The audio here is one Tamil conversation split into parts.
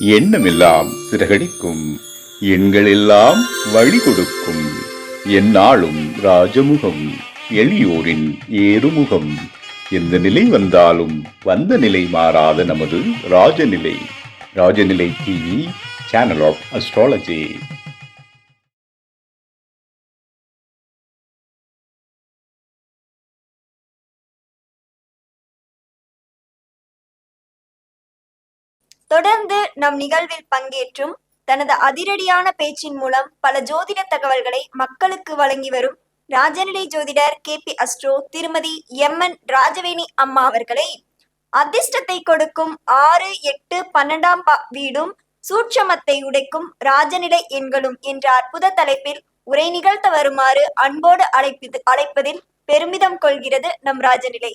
எண்ணமெல்லாம் சிறகடிக்கும், எண்களெல்லாம் வழி கொடுக்கும், எந்நாளும் ராஜமுகம், எளியோரின் ஏறுமுகம். எந்த நிலை வந்தாலும் வந்த நிலை மாறாத நமது Rajanilai. Rajanilai TV, channel of astrology. தொடர்ந்து நம் நிகழ்வில் பங்கேற்றும் தனது அதிரடியான பேச்சின் மூலம் பல ஜோதிட தகவல்களை மக்களுக்கு வழங்கி வரும் ராஜநிலை ஜோதிடர் KP அஸ்ட்ரோ திருமதி MN ராஜவேணி அம்மா அவர்களை அதிர்ஷ்டத்தை கொடுக்கும் 6, 8, 12ஆம் வீடும் சூட்சமத்தை உடைக்கும் ராஜநிலை எண்களும் என்ற அற்புத தலைப்பில் உரை நிகழ்த்த வருமாறு அன்போடு அழைப்பதில் பெருமிதம் கொள்கிறது நம் ராஜநிலை.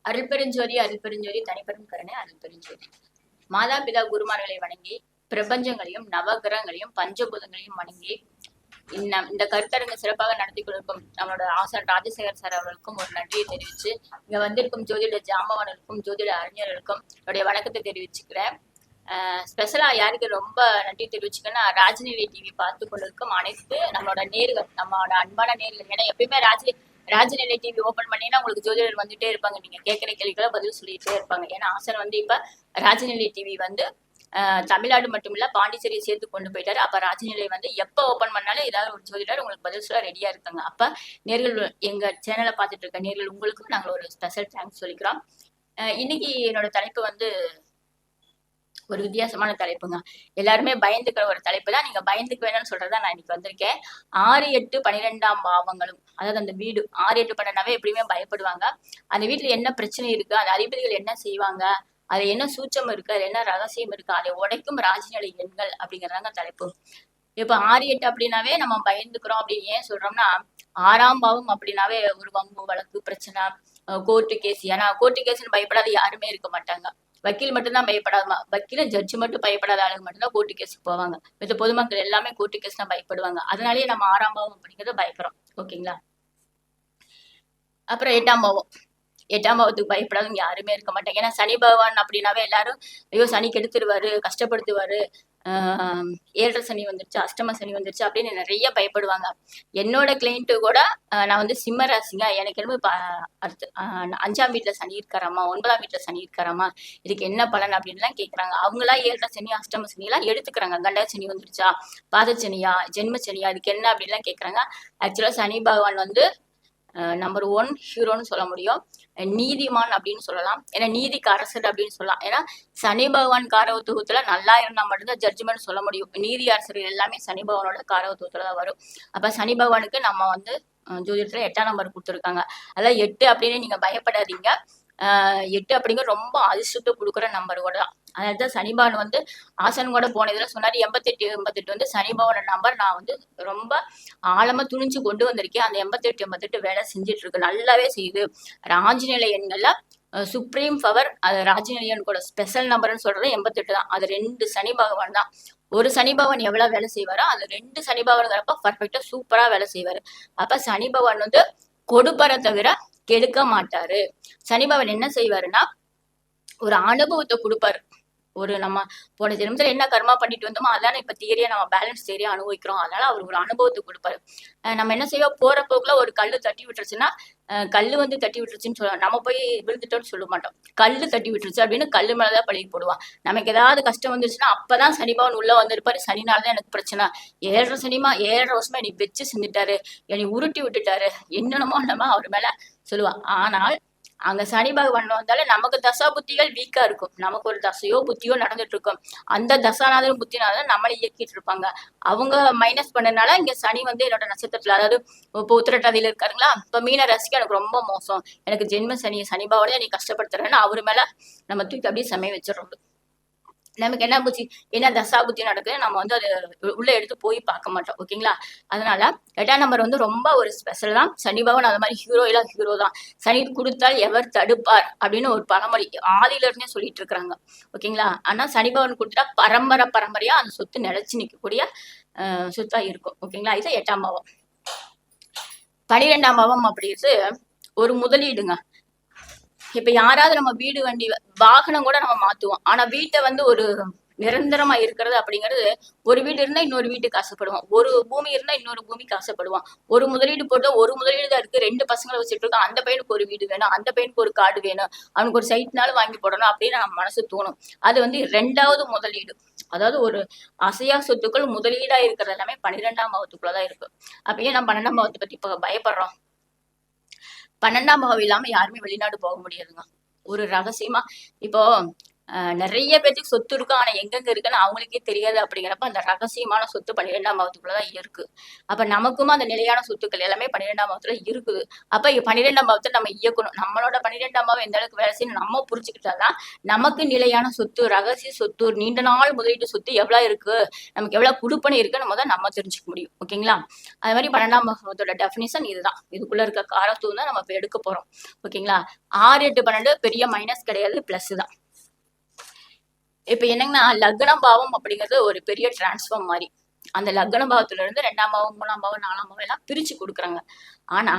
அருள்பெருஞ்சோதி அருள்பெருஞ்சோதி தனிப்பெரும் கருணை அருள்பெருஞ்சோதி. மாதா பிதா குருமார்களை வணங்கி பிரபஞ்சங்களையும் நவகிரகங்களையும் பஞ்சபூதங்களையும் வணங்கி இந்த கருத்தரங்கு சிறப்பாக நடத்தி கொண்டிருக்கும் நம்மளோட ஆசான் ராஜசேகர் சார் அவர்களுக்கும் ஒரு நன்றியை தெரிவிச்சு, இங்க வந்திருக்கும் ஜோதிட ஜாம்பவான்களுக்கும் ஜோதிட அறிஞர்களுக்கும் என்னுடைய வணக்கத்தை தெரிவிச்சுக்கிறேன். ஸ்பெஷலா யாருக்கு ரொம்ப நன்றி தெரிவிச்சுக்கன்னா, ராஜநிலை டிவி பார்த்து கொண்டிருக்கும் அனைத்து நம்மளோட நேர்கள், நம்மளோட அன்பான நேர்கள். ஏன்னா எப்பயுமே ராஜநிலை டிவி ஓபன் பண்ணினா உங்களுக்கு ஜோதிடர் வந்துட்டே இருப்பாங்க, நீங்க கேட்கிற கேள்விகளை பதில் சொல்லிட்டே இருப்பாங்க. ஏன்னா ஆசன் இப்ப ராஜநிலை டிவி தமிழ்நாடு மட்டும் இல்ல பாண்டிச்சேரியை சேர்த்து கொண்டு போயிட்டாரு. அப்ப ராஜநிலை எப்ப ஓபன் பண்ணாலும் ஏதாவது ஒரு ஜோதிடர் உங்களுக்கு பதில் சொல்ல ரெடியா இருக்காங்க. அப்ப நேர்கள், எங்க சேனலை பார்த்துட்டு இருக்க நேர்கள் உங்களுக்கும் நாங்க ஒரு ஸ்பெஷல் தேங்க்ஸ் சொல்லிக்கிறோம். இன்னைக்கு என்னோட தலைப்பு ஒரு வித்தியாசமான தலைப்புங்க. எல்லாருமே பயந்துக்கிற ஒரு தலைப்பு தான். நீங்க பயந்துக்க வேணும்னு சொல்றதா நான் இன்னைக்கு வந்திருக்கேன். 6, 8, 12ஆம் பாவங்களும், அதாவது அந்த வீடு 6, 8, 12 எப்படியுமே பயப்படுவாங்க. அந்த வீட்டுல என்ன பிரச்சனை இருக்கு, அந்த அதிபதிகள் என்ன செய்வாங்க, அது என்ன சூட்சம் இருக்கு, அது என்ன ரகசியம் இருக்கு, அதை உடைக்கும் ராஜநிலை எண்கள் அப்படிங்கிறதாங்க தலைப்பு. இப்ப 6, 8 அப்படின்னாவே நம்ம பயந்துக்கிறோம். அப்படின்னு ஏன் சொல்றோம்னா, 6ஆம் பாவம் அப்படின்னாவே ஒரு வம்பு வழக்கு பிரச்சனை, கோர்ட்டு கேஸ். ஏன்னா கோர்ட்டு கேஸ்ன்னு பயப்படாத யாருமே இருக்க மாட்டாங்க. வக்கீல் மட்டும்தான் பயப்படாம, வக்கீலும் ஜட்ஜு மட்டும் பயப்படாத ஆளுங்க மட்டும்தான் கோர்ட்டு கேஸுக்கு போவாங்க. மற்ற பொதுமக்கள் எல்லாமே கோர்ட்டு கேஸ் தான் பயப்படுவாங்க. அதனாலேயே நம்ம 6ஆம் பாவம் அப்படிங்கிறத பயப்படுறோம். ஓகேங்களா? அப்புறம் 8ஆம் பாவம். 8ஆம் பாவத்துக்கு பயப்படாதவங்க யாருமே இருக்க மாட்டாங்க. ஏன்னா சனி பகவான் அப்படின்னாவே எல்லாரும் ஐயோ சனி கெடுத்துருவாரு, கஷ்டப்படுத்துவாரு, 7.5 சனி வந்துருச்சு, அஷ்டம சனி வந்துருச்சு அப்படின்னு நிறைய பயப்படுவாங்க. என்னோட கிளைண்ட்டு கூட நான் சிம்ம ராசிங்க, எனக்கு என்னமோ இப்ப அடுத்து 5ஆம் வீட்டுல சனி இருக்காராமா, 9ஆம் வீட்டுல சனி இருக்காராமா, இதுக்கு என்ன பலன் அப்படின்லாம் கேட்கறாங்க. அவங்களா 7.5 சனி அஷ்டம சனி எல்லாம் எடுத்துக்கிறாங்க. கண்டக சனி வந்துருச்சா, பாதச்சனியா, ஜென்ம சனியா, இதுக்கு என்ன அப்படின்லாம் கேட்கறாங்க. ஆக்சுவலா சனி பகவான் நம்பர் 1 ஹீரோன்னு சொல்ல முடியும், நீதிமான் அப்படின்னு சொல்லலாம். ஏன்னா நீதிக்கு அரசர் அப்படின்னு சொல்லலாம். ஏன்னா சனி பகவான் காரகத்துவத்துல நல்லா இருந்தா மட்டும்தான் ஜட்ஜ்மெண்ட் சொல்ல முடியும். நீதி அரசர்கள் எல்லாமே சனி பகவானோட காரகத்துவத்துல தான் வரும். அப்ப சனி பகவானுக்கு நம்ம ஜோதிடத்துல 8ஆம் நம்பர் கொடுத்துருக்காங்க. அதாவது 8 அப்படின்னு நீங்க பயப்படாதீங்க. 8 அப்படிங்கிற ரொம்ப அதிர்ஷ்டத்தை கொடுக்குற நம்பர் கூட தான். அதாவது சனிபவன் ஆசன் கூட போன இதுல சொன்னாரு 88, 88 சனிபவன நம்பர் நான் ரொம்ப ஆழமா துணிஞ்சு கொண்டு வந்திருக்கேன். அந்த 88, 88 வேலை செஞ்சுட்டு இருக்கு, நல்லாவே செய்யுது. ராஜநிலை எண்கள்ல சுப்ரீம் பவர், அது ராஜநிலை எண் கூட ஸ்பெஷல் நம்பர்னு சொல்றது 88 தான். அது 2 சனி பகவான் தான். ஒரு சனி பகவான் எவ்வளவு வேலை செய்வாரோ அது 2 சனி பகவான்ங்கிறப்ப பர்ஃபெக்டா சூப்பரா வேலை செய்வாரு. அப்ப சனி பகவான் கொடுப்பற தவிர கெடுக்க மாட்டாரு. சனி பகவான் என்ன செய்வாருன்னா ஒரு அனுபவத்தை கொடுப்பாரு. ஒரு நம்ம போன ஜென்மத்துல என்ன கர்மா பண்ணிட்டு வந்தோமோ அதான இப்ப தியரியா நம்ம பேலன்ஸ் தியரியா அனுபவிக்கிறோம். அதனால அவர் ஒரு அனுபவத்தை கொடுப்பாரு. நம்ம என்ன செய்வோம், போற போக்குல ஒரு கல்லு தட்டி விட்டுருச்சுன்னா, கல்லு தட்டி விட்டுருச்சுன்னு சொல்லுவோம். நம்ம போய் விழுந்துட்டோம்னு சொல்ல மாட்டோம். கல்லு தட்டி விட்டுருச்சு அப்படின்னு கல்லு மேலதான் பழகி போடுவான். நமக்கு ஏதாவது கஷ்டம் வந்துருச்சுன்னா அப்பதான் சனிபவன் உள்ள வந்திருப்பாரு. சனினாலதான் எனக்கு பிரச்சனை, 7.5 சனிமா 7.5 வருஷமா என்னை வச்சு செஞ்சுட்டாரு, என்னை உருட்டி விட்டுட்டாரு, என்னென்னமோ நம்ம அவர் மேல சொல்லுவான். ஆனால் அங்க சனி பகவான் வந்தாலும் நமக்கு தசா புத்திகள் வீக்கா இருக்கும். நமக்கு ஒரு தசையோ புத்தியோ நடந்துட்டு இருக்கும். அந்த தசாநாதரும் புத்தினாலும் நம்மளை இயக்கிட்டு இருப்பாங்க. அவங்க மைனஸ் பண்ணனால இங்க சனி என்னோட நட்சத்திரத்துல, அதாவது இப்போ உத்திரட்டாதியில இருக்காருங்களா, இப்ப மீன ராசிக்கு எனக்கு ரொம்ப மோசம், எனக்கு ஜென்ம சனி பகவானே நீ கஷ்டப்படுத்துறேன்னு அவரு மேல நம்ம தூக்கி அப்படியே சமய வச்சிடறோம். நமக்கு என்ன புத்தி, என்ன தசா புத்தி நடக்குது, நம்ம அது உள்ள எடுத்து போய் பார்க்க மாட்டோம். ஓகேங்களா? அதனால 8ஆம் நம்பர் ரொம்ப ஒரு ஸ்பெஷல் தான். சனி பகவான் அது மாதிரி ஹீரோ தான். சனி கொடுத்தால் எவர் தடுப்பார் அப்படின்னு ஒரு பழமொழி ஆதியில இருந்தே சொல்லிட்டு இருக்கிறாங்க. ஓகேங்களா? ஆனா சனி பகவான் கொடுத்தா பரம்பரையா அந்த சொத்து நிலைச்சு நிற்கக்கூடிய சொத்தா இருக்கும். ஓகேங்களா? இது 8ஆம் பாவம். 12ஆம் பாவம் அப்படிங்கிறது ஒரு முதலீடுங்க. இப்ப யாராவது நம்ம வீடு வண்டி வாகனம் கூட நம்ம மாத்துவோம். ஆனா வீட்டை ஒரு நிரந்தரமா இருக்கிறது அப்படிங்கிறது, ஒரு வீடு இருந்தா இன்னொரு வீட்டுக்கு ஆசைப்படுவான், ஒரு பூமி இருந்தா இன்னொரு பூமிக்கு ஆசைப்படுவான், ஒரு முதலீடு போட்டா ஒரு முதலீடு தான் இருக்கு, 2 பசங்களை வச்சுட்டு இருக்கான், அந்த பையனுக்கு ஒரு வீடு வேணும், அந்த பையனுக்கு ஒரு காடு வேணும், அவனுக்கு ஒரு சைட்னாலும் வாங்கி போடணும் அப்படின்னு நம்ம மனசு தோணும். அது வந்து 2வது முதலீடு. அதாவது ஒரு அசையா சொத்துக்கள் முதலீடா இருக்கிறது எல்லாமே 12ஆம் பாவத்துக்குள்ளதான் இருக்கு. அப்ப ஏன் நம்ம 12ஆம் பாவத்தை பத்தி இப்ப பயப்படுறோம்? 12ஆம் பாவம் இல்லாம யாருமே வெளிநாடு போக முடியாதுங்க. ஒரு ரகசியமா இப்போ நிறைய பேருக்கு சொத்து இருக்கு, ஆனா எங்கெங்க இருக்குன்னு அவங்களுக்கே தெரியாது. அப்படிங்கிறப்ப அந்த ரகசியமான சொத்து 12ஆம் பாவத்துக்குள்ளதான் இருக்கு. அப்ப நமக்கும் அந்த நிலையான சொத்துக்கள் எல்லாமே 12ஆம் பாவத்துல இருக்குது. அப்ப 12ஆம் பாவத்தை நம்ம இயக்கணும். நம்மளோட 12ஆம் பாவம் எந்த அளவுக்கு வேலை செய்யணும் நம்ம புரிச்சுக்கிட்டாதான் நமக்கு நிலையான சொத்து, ரகசிய சொத்து, நீண்ட நாள் முதலீட்டு சொத்து எவ்வளவு இருக்கு, நமக்கு எவ்வளவு குடுப்பனை இருக்கு நம்ம தெரிஞ்சுக்க முடியும். ஓகேங்களா? அது மாதிரி 12ஆம் பாவத்தோட டெஃபினிஷன் இதுதான். இதுக்குள்ள இருக்க காரத்துவம் தான் நம்ம இப்ப எடுக்க போறோம். ஓகேங்களா? 6, 8, 12 பெரிய மைனஸ் கிடையாது, பிளஸ் தான். இப்ப என்னங்கன்னா, லக்ன பாவம் அப்படிங்கிறது ஒரு பெரிய டிரான்ஸ்ஃபார்ம் மாதிரி. அந்த லக்ன பாவத்துல இருந்து 2ஆம் பாவம், 3ஆம் பாவம், 4ஆம் பாவம் எல்லாம் பிரிச்சு கொடுக்குறாங்க. ஆனா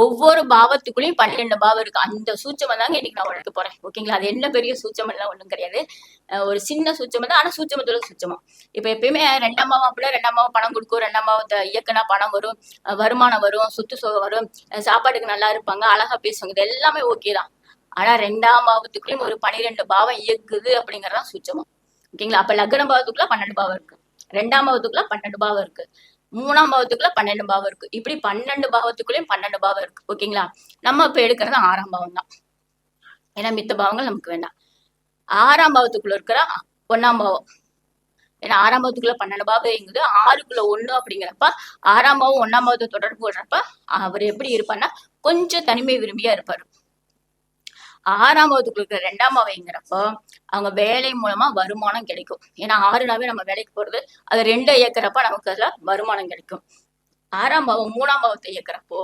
ஒவ்வொரு பாவத்துக்குள்ளயும் 12 பாவம் இருக்கு. அந்த சூட்சமம் தாங்க இன்னைக்கு நான் உழைக்க போறேன். ஓகேங்களா? அது என்ன பெரிய சூட்சமம் எல்லாம் ஒண்ணும் கிடையாது, ஒரு சின்ன சூட்சமம் தான். ஆனா சூட்சமத்தோட சூட்சமம். இப்ப எப்பயுமே 2ஆம் பாவம் அப்படின்னா 2ஆம் பாவம் பணம் கொடுக்கும், 2ஆம் பாவத்தை இயக்குனா பணம் வரும், வருமானம் வரும், சொத்து சுகம் வரும், சாப்பாட்டுக்கு நல்லா இருப்பாங்க, அழகா பேசுவாங்க, இது எல்லாமே ஓகே தான். ஆனா 2ஆம் பாவத்துக்குள்ளயும் ஒரு 12 பாவம் இயக்குது அப்படிங்கறதான் சூட்சமம். ஓகேங்களா? அப்ப லக்ன பாவத்துக்குள்ள 12 பாவம் இருக்கு, 2ஆம் பாவத்துக்குள்ள 12 பாவம் இருக்கு, 3ஆம் பாவத்துக்குள்ள 12 பாவம் இருக்கு, இப்படி 12 பாவத்துக்குள்ளயும் 12 பாவம் இருக்கு. ஓகேங்களா? நம்ம இப்ப எடுக்கிறது 6ஆம் பாவம் தான், ஏன்னா மித்த பாவங்கள் நமக்கு வேண்டாம். 6ஆம் பாவத்துக்குள்ள இருக்கிற 1ஆம் பாவம், ஏன்னா 6ஆம் பாவத்துக்குள்ள 12 பாவம் இயங்குது, 6க்குள்ள 1 அப்படிங்கிறப்ப 6ஆம் பாவம் 1ஆம் பாவத்தை தொடர்பு கொள்றப்ப அவர் எப்படி இருப்பார்னா கொஞ்சம் தனிமை விரும்பியா இருப்பாரு. 6ஆம் பாவத்துக்குள்ள இருக்கிற 2ஆம் பாவங்கிறப்போ அவங்க வேலை மூலமா வருமானம் கிடைக்கும். ஏன்னா 6னாவே நம்ம வேலைக்கு போறது, அது 2 இயக்குறப்ப நமக்கு அதுல வருமானம் கிடைக்கும். 6ஆம் பாவம் 3ஆம் பாவத்தை இயக்குறப்போ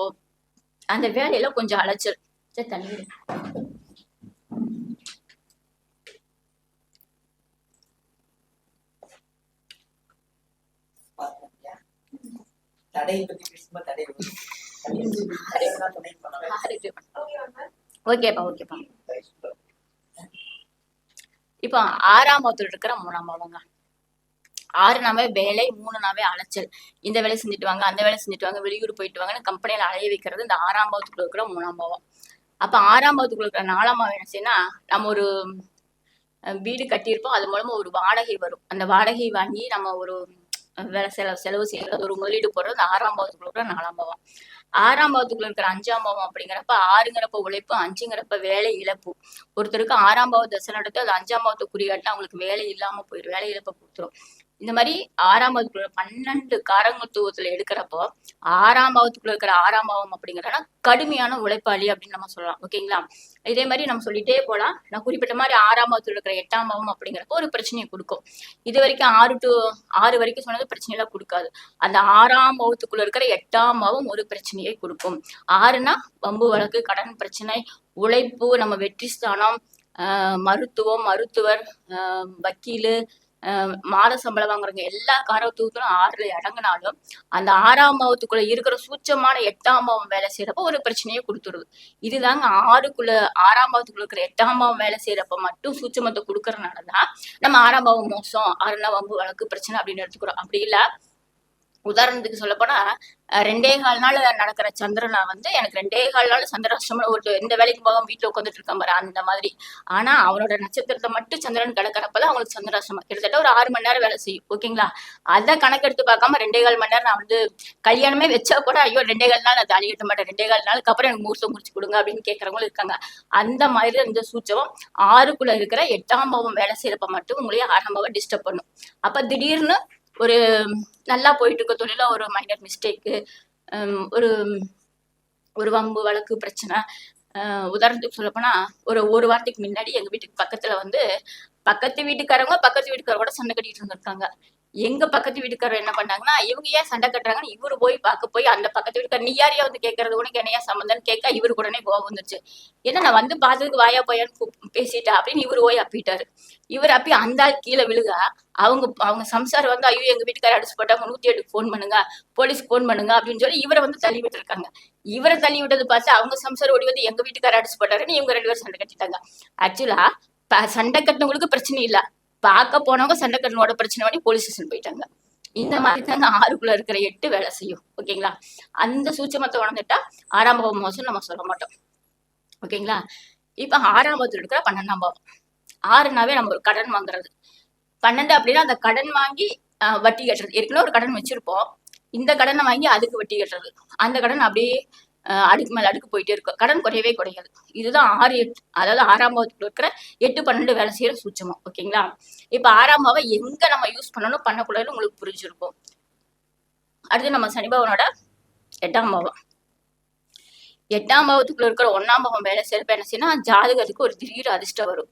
அந்த வேலையில கொஞ்சம் அலைச்சல். தண்ணி ஓகேப்பா ஓகேப்பா. இப்போ 6ஆம் பாவத்துல இருக்கிற 3ஆம் பாவங்க, 6நாவே வேலை, 3நாவே அலைச்சல். இந்த வேலை செஞ்சுட்டு வாங்க, அந்த வேலை செஞ்சுட்டு வாங்க, வெளியூர் போயிட்டு வாங்கன்னு கம்பெனியில அலைய வைக்கிறது இந்த 6ஆம் பாவத்துக்குள்ள இருக்கிற 3ஆம் பாவம். அப்ப 6ஆம் பாவத்துக்குள்ள இருக்கிற 4ஆம் பாவம் என்ன செய்யணும்னா, நம்ம ஒரு வீடு கட்டியிருப்போம், அது மூலமா ஒரு வாடகை வரும், அந்த வாடகை வாங்கி நம்ம ஒரு வேலை செலவு செய்யறது, ஒரு முதலீடு போடுறது இந்த 6ஆம் பாவத்துக்குள்ள இருக்கிற 4ஆம் பாவம். 6ஆம் பாவத்துக்குள்ள இருக்கிற 5ஆம் பாவம் அப்படிங்கிறப்ப 6ங்கிறப்ப உழைப்பு, 5ங்கிறப்ப வேலை இழப்பு. ஒருத்தருக்கு 6ஆம் பாவ தசை நடத்து, அது 5ஆம் பாவத்தை குறிகாட்டினா அவங்களுக்கு வேலை இல்லாம போயிடும், வேலை இழப்ப கொடுத்துரும். இந்த மாதிரி 6ஆம் பாவத்துக்குள்ள 12 காரகத்துவத்துல எடுக்கிறப்போ 6ஆம் பாவத்துக்குள்ள இருக்கிற 6ஆம் பாவம் அப்படிங்கிறனா கடுமையான உழைப்பாளி அப்படின்னு நம்ம சொல்லலாம். ஓகேங்களா? இதே மாதிரி நம்ம சொல்லிட்டே போலாம். நான் குறிப்பிட்ட மாதிரி 6ஆம் பாவத்துல இருக்கிற 8ஆம் பாவம் அப்படிங்கிறப்போ ஒரு பிரச்சனையை கொடுக்கும். இது வரைக்கும் 6 to 6 வரைக்கும் சொன்னது பிரச்சனையெல்லாம் கொடுக்காது. அந்த 6ஆம் பாவத்துக்குள்ள இருக்கிற 8ஆம் பாவம் ஒரு பிரச்சனையை கொடுக்கும். 6னா வம்பு வழக்கு, கடன் பிரச்சனை, உழைப்பு, நம்ம வெற்றி ஸ்தானம், மருத்துவம், மருத்துவர், வக்கீலு, மாத சம்பளம் வாங்குறவங்க, எல்லா காரகத்துவத்திலும் 6ல அடங்கினாலும் அந்த 6ஆம் பாவத்துக்குள்ள இருக்கிற சூட்சமான 8ஆம் பாவம் வேலை செய்யறப்ப ஒரு பிரச்சனையை கொடுத்துருது. இதுதாங்க 6ஆம் பாவத்துக்குள்ள இருக்கிற 8ஆம் பாவம் வேலை செய்யறப்ப மட்டும் சூட்சமத்தை கொடுக்கறதுனாலதான் நம்ம 6ஆம் பாவம் மோசம், 6னா வம்பு வழக்கு பிரச்சனை அப்படின்னு எடுத்துக்கிறோம். அப்படி இல்ல, உதாரணத்துக்கு சொல்ல போனா 2.25 நாள் நடக்கிற சந்திரனா வந்து எனக்கு 2.25 நாள் சந்திராஷ்டமம், ஒரு எந்த வேலைக்கு போகாம வீட்டுல உட்காந்துட்டு இருக்கான் பாரு அந்த மாதிரி. ஆனா அவனோட நட்சத்திரத்தை மட்டும் சந்திரன் கிடக்கிறப்பதான் அவங்களுக்கு சந்திராஷ்டமம் கிட்டத்தட்ட ஒரு 6 மணி நேரம் வேலை செய்யும். ஓகேங்களா? அதை கணக்கெடுத்து பார்க்காம 2.25 மணி நேரம் நான் வந்து கல்யாணமே வச்சா கூட ஐயோ 2.25 நாள் நான் தாலி கட்ட மாட்டேன், 2.25 நாளுக்கு அப்புறம் எனக்கு முகூர்த்தம் முடிச்சு கொடுங்க அப்படின்னு கேட்கறவங்களும் இருக்காங்க. அந்த மாதிரி இந்த சூட்சமம் 6க்குள்ள இருக்கிற 8ஆம் பாவம் வேலை செய்யறப்ப மட்டும் உங்களையே 6ஆம் பாவம் டிஸ்டர்ப் பண்ணும். அப்ப திடீர்னு ஒரு நல்லா போயிட்டு இருக்க தொழில ஒரு மைனர் மிஸ்டேக்கு, ஒரு ஒரு வம்பு வழக்கு பிரச்சனை. உதாரணத்துக்கு சொல்ல போனா ஒரு வாரத்துக்கு முன்னாடி எங்க வீட்டுக்கு பக்கத்துல வந்து பக்கத்து வீட்டுக்காரங்க சண்டை கட்டிட்டு இருந்திருக்காங்க. எங்க பக்கத்து வீட்டுக்காரர் என்ன பண்ணாங்கன்னா, இவங்க ஏன் சண்டை கட்டுறாங்கன்னு இவரு போய் பார்க்க போய் அந்த பக்கத்து வீட்டுக்காரர் நீ யாரையா வந்து கேட்கறது, உனக்கு என்னையா சம்பந்தம்னு கேட்க இவருக்கு உடனே கோவம் வந்துருச்சு. ஏன்னா நான் வந்து பார்த்ததுக்கு வாயா போயான்னு பேசிட்டா அப்படின்னு இவரு போய் அப்பிட்டாரு. இவர் அப்பி அந்த ஆள் கீழே விழுக அவங்க சம்சாரம் வந்து ஐயோ எங்க வீட்டுக்காரர் அடிச்சு போட்டாங்க, 108க்கு போன் பண்ணுங்க, போலீஸ்க்கு போன் பண்ணுங்க அப்படின்னு சொல்லி இவரை வந்து தள்ளி விட்டு இருக்காங்க. இவரை தள்ளி விட்டது பார்த்து அவங்க சம்சாரம் ஓடி வந்து எங்க வீட்டுக்காரர் அடிச்சு போட்டாருன்னு இவங்க 2 பேரும் சண்டை கட்டிட்டாங்க. ஆக்சுவலா சண்டை கட்டினவங்களுக்கு பிரச்சனை இல்ல, பார்க்க போனவங்க சண்டைக்கண்ணோட பிரச்சனை பண்ணி போலீஸ் ஸ்டேஷன் போயிட்டாங்க. இந்த மாதிரி தாங்க 6க்குள்ள இருக்கிற 8 வேலை செய்யும். ஓகேங்களா? அந்த சூட்சமத்தை உணர்ந்துட்டா 6ஆம் பாவம் மோசம் நம்ம சொல்ல மாட்டோம். ஓகேங்களா? இப்ப 6ஆம் பாவத்தில் இருக்கிற 12ஆம் பாவம். 6னாவே நம்ம ஒரு கடன் வாங்குறது. 12 அப்படின்னா அந்த கடன் வாங்கி வட்டி கட்டுறது. ஏற்கனவே ஒரு கடன் வச்சிருப்போம். இந்த கடனை வாங்கி அதுக்கு வட்டி கட்டுறது. அந்த கடன் அப்படியே அடுக்கு மேல அடுக்கு போயிட்டே இருக்கும். கடன் குறையவே குறையாது. இதுதான் 6, 8 அதாவது 6ஆம் பாவத்துல இருக்கிற 8, 12 வேலை செய்யற சூட்சமம். ஓகேங்களா? இப்ப 6ஆம் பாவம் எங்க நம்ம யூஸ் பண்ணணும் பண்ணக்கூடாதுன்னு உங்களுக்கு புரிஞ்சிருக்கும். அடுத்து நம்ம சனி பகவானோட 8ஆம் பாவம். 8ஆம் பாவத்துக்குள்ள இருக்கிற 1ஆம் பாவம் வேலை செய்யறப்ப என்ன செய்யணும், ஜாதகத்துக்கு ஒரு திடீர் அதிர்ஷ்டம் வரும்.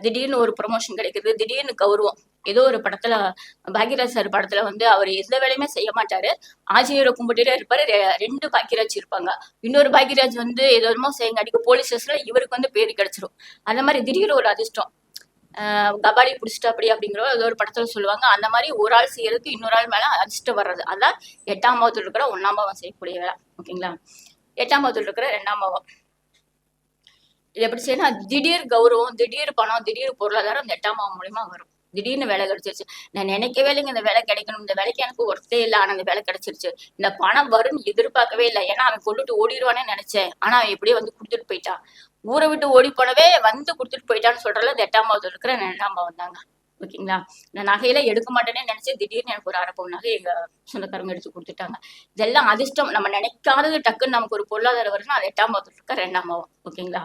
திடீர்னு ஒரு ப்ரொமோஷன் கிடைக்குது, திடீர்னு கௌரவம். ஏதோ ஒரு படத்துல பாக்யராஜ் சார் படத்துல வந்து அவர் எந்த வேலையுமே செய்ய மாட்டாரு, ஆஞ்சநேயரை கும்பிட்டுட்டே இருப்பாரு. 2 பாக்யராஜ் இருப்பாங்க. இன்னொரு பாக்யராஜ் வந்து ஏதோ செய்யங்காட்டிக்கு போலீஸ் ஸ்டேஷன்ல இவருக்கு வந்து பேரு கிடைச்சிரும். அந்த மாதிரி திடீர்னு ஒரு அதிர்ஷ்டம். கபாடி பிடிச்சிட்டு அப்படிங்கிற ஏதோ ஒரு படத்துல சொல்லுவாங்க. அந்த மாதிரி ஒரு ஆள் செய்யறதுக்கு இன்னொரு ஆள் மேல அதிர்ஷ்டம் வர்றது. அதான் 8ஆம் பாவத்தில் இருக்கிற 1ஆம் பாவம் செய்யக்கூடிய வேலை. ஓகேங்களா? 8ஆம் பாவத்தில் இருக்கிற 2ஆம் பாவம் இது எப்படி செய்யணும், திடீர் கௌரவம், திடீர் பணம், திடீர் பொருளாதாரம் இந்த 8ஆம் பாவம் மூலியமா வரும். திடீர்னு வேலை கிடைச்சிருச்சு. நான் நினைக்கவே இல்லைங்க இந்த வேலை கிடைக்கணும், இந்த வேலைக்கு எனக்கு ஒர்த்தே இல்லை, ஆனா இந்த வேலை கிடைச்சிருச்சு. இந்த பணம் வரும்னு எதிர்பார்க்கவே இல்லை. ஏன்னா அவன் கொண்டுட்டு ஓடிடுவானே நினைச்சேன். ஆனா அவன் எப்படியே வந்து கொடுத்துட்டு போயிட்டான். ஊரை விட்டு ஓடி போனவே வந்து கொடுத்துட்டு போயிட்டான்னு சொல்றதுல இந்த 8ஆம் பாவத்தில் இருக்கிற 2ஆம் பாவம் தாங்க. ஓகேங்களா? நான் நகையில எடுக்க மாட்டேனே நினைச்சேன். திடீர்னு எனக்கு ஒரு 1/2 பவுன் நகை எங்க சொந்தக்காரங்க எடுத்து கொடுத்துட்டாங்க. இதெல்லாம் அதிர்ஷ்டம். நம்ம நினைக்காதது டக்குன்னு நமக்கு ஒரு பொருளாதாரம் வருதுன்னா அது 8ஆம் பாவத்தில் இருக்கிற 2ஆம் பாவம். ஓகேங்களா?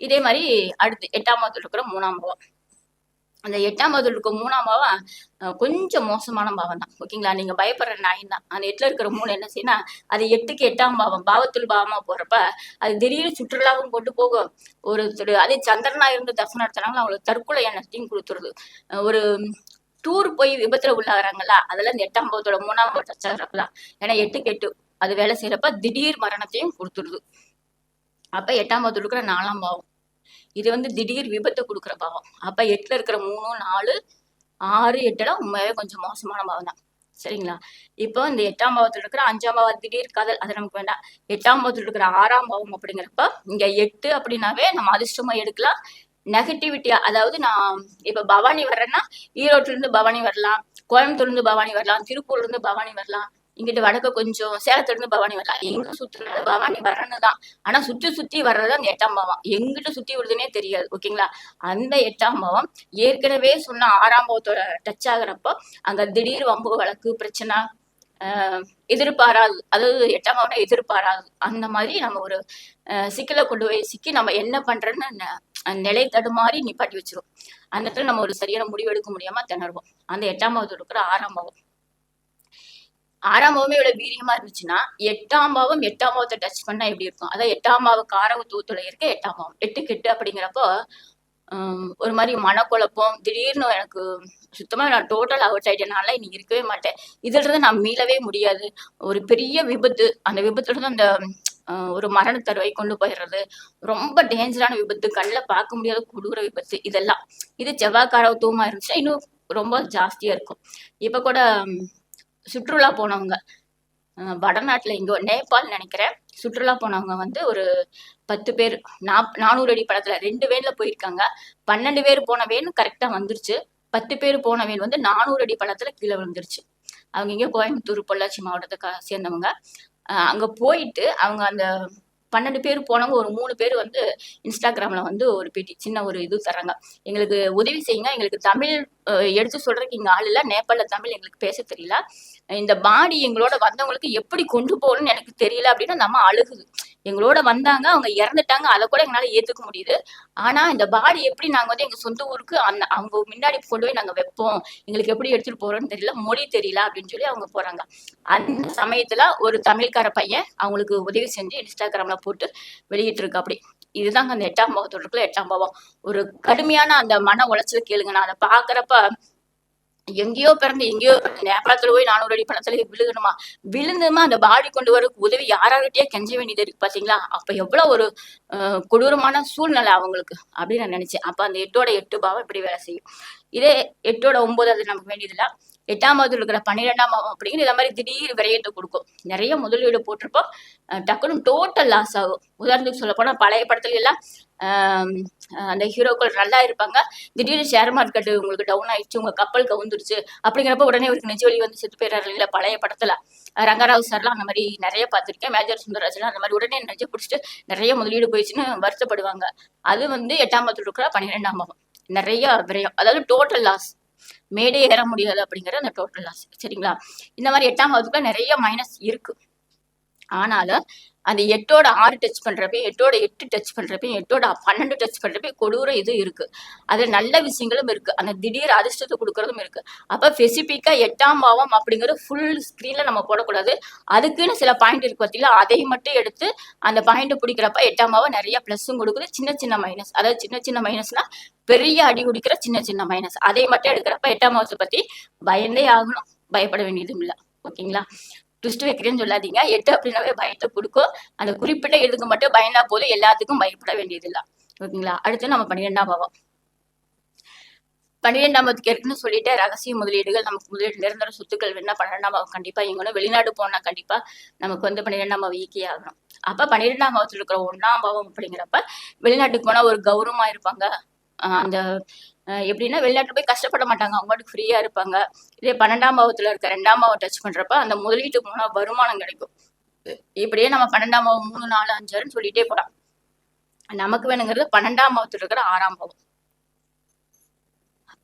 இதே மாதிரி அடுத்து 8ஆம் பாவத்தில் இருக்கிற 3ஆம் பாவம். அந்த 8ஆம் பாவத்தில் இருக்க 3ஆம் பாவம் கொஞ்சம் மோசமான பாவம் தான். ஓகேங்களா? நீங்க பயப்படுற நாயின் தான். அந்த 8ல இருக்கிற 3 என்ன செய்யணும், அது 8க்கு 8ஆம் பாவம் பாவத்தில் பாவமா போறப்ப அது திடீர்னு சுற்றுலாவும் கொண்டு போகும். ஒருத்தர் அதே சந்திரனா இருந்து தர்சனம் நடத்தினாலும் அவங்களுக்கு தற்கொலை எண்ணத்தையும் கொடுத்துருது. ஒரு டூர் போய் விபத்துல உள்ளாகிறாங்களா, அதெல்லாம் இந்த 8ஆம் பாவத்தோட 3ஆம் பாவம் டச் ஆகிறப்பலாம். ஏன்னா 8க்கு 8 அது வேலை செய்யறப்ப திடீர் மரணத்தையும் கொடுத்துருது. அப்ப 8ஆம் பாவத்தில் இருக்கிற 4ஆம் பாவம் இது வந்து திடீர் விபத்தை கொடுக்குற பாவம். அப்ப 8ல இருக்கிற 3, 4, 6, 8 உண்மையாவே கொஞ்சம் மோசமான பாவம் தான். சரிங்களா? இப்போ இந்த 8ஆம் பாவத்தில் இருக்கிற 5ஆம் பாவம் திடீர் காதல், அது நமக்கு வேண்டாம். 8ஆம் பாவத்தில் இருக்கிற 6ஆம் பாவம் அப்படிங்கிறப்ப இங்க 8 அப்படின்னாவே நம்ம அதிர்ஷ்டமா எடுக்கலாம். நெகட்டிவிட்டியா, அதாவது நான் இப்ப பவானி வர்றேன்னா ஈரோட்டுல இருந்து பவானி வரலாம், கோயம்புத்தூர்ல இருந்து பவானி வரலாம், திருப்பூர்ல இருந்து பவானி வரலாம், இங்கிட்டு வடக்க கொஞ்சம் சேலத்துல இருந்து பவானி வரலாம். எங்க சுற்றுறது பவானி வரணும்னு தான். ஆனா சுத்தி வர்றது அந்த 8ஆம் பாவம். எங்கிட்ட சுத்தி வருதுன்னே தெரியாது. ஓகேங்களா? அந்த 8ஆம் பாவம் ஏற்கனவே சொன்ன 6ஆம் பாவத்தோட டச் ஆகுறப்போ அங்க திடீர் வம்பு வழக்கு பிரச்சனை, எதிர்பாராது, அதாவது 8ஆம் பாவம் எதிர்பாராது. அந்த மாதிரி நம்ம ஒரு சிக்கலை கொண்டு போய் சிக்கி நம்ம என்ன பண்றோன்னு நிலை தடுமாறி நிப்பாட்டி வச்சிரும். அந்த இடத்துல நம்ம ஒரு சரியான முடிவு எடுக்க முடியாம திணறுவோம். அந்த 8ஆம் பாவத்தில் இருக்கிற 6ஆம் பாவம். 6ஆம் பாவமே இவ்வளவு வீரியமா இருந்துச்சுன்னா 8ஆம் பாவம் 8ஆம் பாவத்தை டச் பண்ணா எப்படி இருக்கும்? அதான் 8ஆம் பாவ காரகத்துவத்துல இருக்க 8ஆம் பாவம் 8க்கு 8 அப்படிங்கிறப்போ ஒரு மாதிரி மனக்குழப்பம். திடீர்னு எனக்கு சுத்தமா நான் டோட்டல் அவுட் ஆயிட்டேனால இன்னைக்கு இருக்கவே மாட்டேன். இதுல இருந்து நான் மீளவே முடியாது. ஒரு பெரிய விபத்து, அந்த விபத்துல இருந்து அந்த ஒரு மரண தருவை கொண்டு போயிடுறது, ரொம்ப டேஞ்சரான விபத்து, கண்ணில் பார்க்க முடியாத கொடூர விபத்து, இதெல்லாம் இது செவ்வாய் காரகத்துவமா இருந்துச்சுன்னா இன்னும் ரொம்ப ஜாஸ்தியா இருக்கும். இப்ப கூட சுற்றுலா போனவங்க வடநாட்டுல இங்க நேபாள் நினைக்கிறேன், சுற்றுலா போனவங்க வந்து ஒரு 10 பேர் 400 அடி படத்துல 2 வேன்ல போயிருக்காங்க. 12 பேர் போன வேன் கரெக்டா வந்துருச்சு. 10 பேர் போன வேன் வந்து 400 அடி பள்ளத்துல கீழே விழுந்துருச்சு. அவங்க இங்க கோயம்புத்தூர் பொள்ளாச்சி மாவட்டத்தை சேர்ந்தவங்க. அங்க போயிட்டு அவங்க அந்த 12 பேர் போனவங்க ஒரு 3 பேர் வந்து இன்ஸ்டாகிராம்ல வந்து ஒரு பேட்டி சின்ன ஒரு இது தர்றாங்க. எங்களுக்கு உதவி செய்யுங்க, எங்களுக்கு தமிழ் எடுத்து சொல்றதுக்கு இங்க ஆள் இல்ல, நேபாள தமிழ் எங்களுக்கு பேச தெரியல, இந்த பாடி எங்களோட வந்தவங்களுக்கு எப்படி கொண்டு போகணும்னு எனக்கு தெரியல அப்படின்னு நம்ம அழுகுது. எங்களோட வந்தாங்க, அவங்க இறந்துட்டாங்க, அதை கூட எங்களால ஏத்துக்க முடியுது. ஆனா இந்த பாடி எப்படி நாங்க வந்து எங்க சொந்த ஊருக்கு அவங்க முன்னாடி கொண்டு போய் நாங்க வைப்போம், எங்களுக்கு எப்படி எடுத்துட்டு போறோம்னு தெரியல, மொழி தெரியல அப்படின்னு சொல்லி அவங்க போறாங்க. அந்த சமயத்துல ஒரு தமிழ்கார பையன் அவங்களுக்கு உதவி செஞ்சு இன்ஸ்டாகிராம்ல போட்டு வெளியிட்டு இருக்கு. அப்படி இதுதாங்க அந்த 8ஆம் பாவத்தோட இருக்குல்ல 8ஆம் பாவம். ஒரு கடுமையான அந்த மன உளைச்சல் கேளுங்க. நான் அதை பாக்குறப்ப எங்கேயோ பிறந்து எங்கேயோ நேபாளத்துல போய் 400 அடி பள்ளத்துல விழுகணுமா, விழுந்துமா அந்த பாடி கொண்டு வரக்கு உதவி யாராகிட்டயே கெஞ்ச வேண்டியது இருக்கு பாத்தீங்களா? அப்ப எவ்வளவு ஒரு கொடூரமான சூழ்நிலை அவங்களுக்கு அப்படின்னு நான் நினைச்சேன். அப்ப அந்த 8ஓட 8 பாவம் இப்படி வேலை செய்யும். இதே 8ஓட 9 அது நமக்கு வேண்டியதில்ல. 8ஆம் பாவத்தில் இருக்கிற 12ஆம் பாவம் அப்படிங்கிற இந்த மாதிரி திடீர் விரயத்தை கொடுக்கும். நிறைய முதலீடு போட்டிருப்போம், டக்குன்னு டோட்டல் லாஸ் ஆகும். உதாரணத்துக்கு சொல்ல போனா பழைய படத்துல எல்லாம் அந்த ஹீரோக்கள் நல்லா இருப்பாங்க. திடீர்னு ஷேர் மார்க்கெட் உங்களுக்கு டவுன் ஆயிடுச்சு, உங்க கப்பல் கவுந்துருச்சு அப்படிங்கிறப்ப உடனே இவருக்கு நெஞ்சுவலி வந்து செத்து போயிடுறாரு இல்ல. பழைய படத்துல ரங்கராவ் சார்லாம் அந்த மாதிரி நிறைய பார்த்திருக்கேன். மேஜர் சுந்தரராஜன்லாம் அந்த மாதிரி உடனே நெஞ்சு பிடிச்சிட்டு நிறைய முதலீடு போயிடுச்சுன்னு வருத்தப்படுவாங்க. அது வந்து 8ஆம் பாவத்தில் இருக்கிற 12ஆம் பாவம். நிறைய விரயம், அதாவது டோட்டல் லாஸ். மேடே ஏற முடியாது அப்படிங்கிற அந்த டோட்டல் லாஸ். சரிங்களா? இந்த மாதிரி 8ஆம் பாவத்துக்குள்ள நிறைய மைனஸ் இருக்கு. ஆனாலும் அந்த 8ஓட 6 டச் பண்றப்பையும் 8ஓட 8 டச் பண்றப்பையும் 8ஓட 12 டச் பண்றப்பையும் கொடூர இது இருக்கு. அதுல நல்ல விஷயங்களும் இருக்கு. அந்த திடீர் அதிர்ஷ்டத்தை கொடுக்கறதும் இருக்கு. அப்ப ஸ்பெசிபிக்கா 8ஆம் பாவம் அப்படிங்கிறது ஃபுல் ஸ்கிரீன்ல நம்ம போடக்கூடாது. அதுக்குன்னு சில பாயிண்ட் இருக்கு பார்த்தீங்களா, அதை மட்டும் எடுத்து அந்த பாயிண்ட் பிடிக்கிறப்ப 8ஆம் பாவம் நிறைய பிளஸும் கொடுக்குது, சின்ன சின்ன மைனஸ். அதாவது சின்ன சின்ன மைனஸ்னா பெரிய அடி குடிக்கிற சின்ன சின்ன மைனஸ். அதை மட்டும் எடுக்கிறப்ப 8ஆம் பாவத்தை பத்தி பயந்தே ஆகணும், பயப்பட வேண்டியதும் இல்லை. ஓகேங்களா? ட்விஸ்ட் வைக்கிறேன்னு சொல்லாதீங்க. 8 அப்படின்னாவே பயத்தை கொடுக்கும். அந்த குறிப்பிட்ட இதுக்கு மட்டும் பயந்தா போதும், எல்லாத்துக்கும் பயப்பட வேண்டியது இல்லை. ஓகேங்களா? அடுத்து நம்ம 12ஆம் பாவம். 12ஆம் பாவத்துக்கு ஏற்கனவே சொல்லிட்டு ரகசிய முதலீடுகள், நமக்கு முதலீடு நிரந்தர சொத்துக்கள் வேணா 12ஆம் பாவம் கண்டிப்பா இயங்கணும். வெளிநாடு போனா கண்டிப்பா நமக்கு வந்து 12ஆம் பாவம் இயக்கியே ஆகணும். அப்ப 12ஆம் பாவத்தில் இருக்கிற 1ஆம் பாவம் அப்படிங்கிறப்ப வெளிநாட்டுக்கு போனா ஒரு கௌரவமா இருப்பாங்க. அந்த எப்படின்னா வெளிநாட்டுல போய் கஷ்டப்பட மாட்டாங்க, அவங்க பாட்டுக்கு ஃப்ரீயா இருப்பாங்க. இதே 12ஆம் பாவத்துல இருக்க 2ஆம் பாவம் டச் பண்றப்ப அந்த முதலீட்டுக்கு போனா வருமானம் கிடைக்கும். இப்படியே நம்ம 12ஆம் பாவம் 3, 4, 5 சொல்லிட்டே போலாம். நமக்கு வேணுங்கிறது 12ஆம் பாவத்துல இருக்கிற 6ஆம் பாவம்.